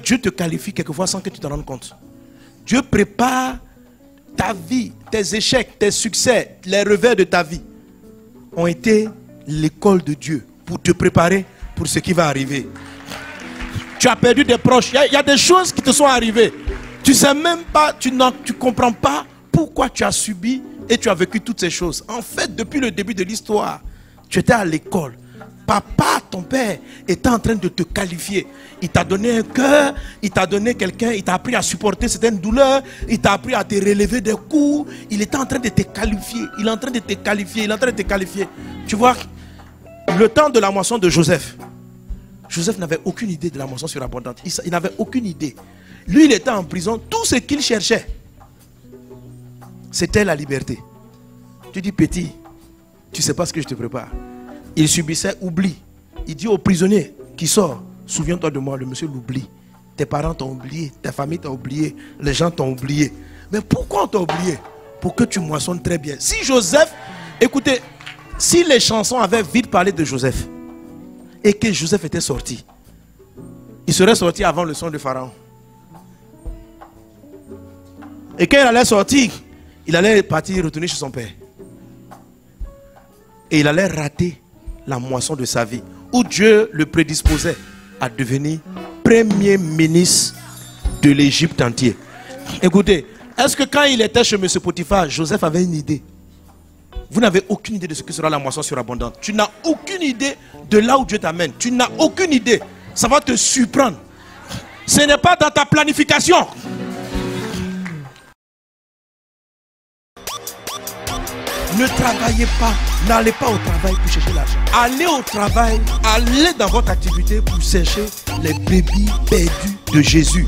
Dieu te qualifie quelquefois sans que tu t'en rendes compte. Dieu prépare ta vie, tes échecs, tes succès, les revers de ta vie ont été l'école de Dieu pour te préparer pour ce qui va arriver. Tu as perdu des proches, il y a des choses qui te sont arrivées. Tu ne sais même pas, tu ne comprends pas pourquoi tu as subi et tu as vécu toutes ces choses. En fait, depuis le début de l'histoire, tu étais à l'école. Papa, ton père, était en train de te qualifier. Il t'a donné un cœur, il t'a donné quelqu'un, il t'a appris à supporter certaines douleurs, il t'a appris à te relever des coups. Il était en train de te qualifier. Il est en train de te qualifier. Il est en train de te qualifier. Tu vois, le temps de la moisson de Joseph. Joseph n'avait aucune idée de la moisson surabondante. Il n'avait aucune idée. Lui, il était en prison. Tout ce qu'il cherchait, c'était la liberté. Tu dis, petit, tu ne sais pas ce que je te prépare. Il subissait oubli. Il dit au prisonnier qui sort, souviens-toi de moi, le monsieur l'oublie. Tes parents t'ont oublié, ta famille t'a oublié, les gens t'ont oublié. Mais pourquoi on t'a oublié? Pour que tu moissonnes très bien. Si Joseph, écoutez, si les chansons avaient vite parlé de Joseph et que Joseph était sorti, il serait sorti avant le son de Pharaon. Et quand il allait sortir, il allait partir retourner chez son père. Et il allait rater la moisson de sa vie, où Dieu le prédisposait à devenir premier ministre de l'Égypte entière. Écoutez, est-ce que quand il était chez M. Potiphar, Joseph avait une idée? Vous n'avez aucune idée de ce que sera la moisson surabondante. Tu n'as aucune idée de là où Dieu t'amène. Tu n'as aucune idée. Ça va te surprendre. Ce n'est pas dans ta planification. Ne travaillez pas, n'allez pas au travail pour chercher l'argent. Allez au travail, allez dans votre activité pour chercher les brebis perdus de Jésus.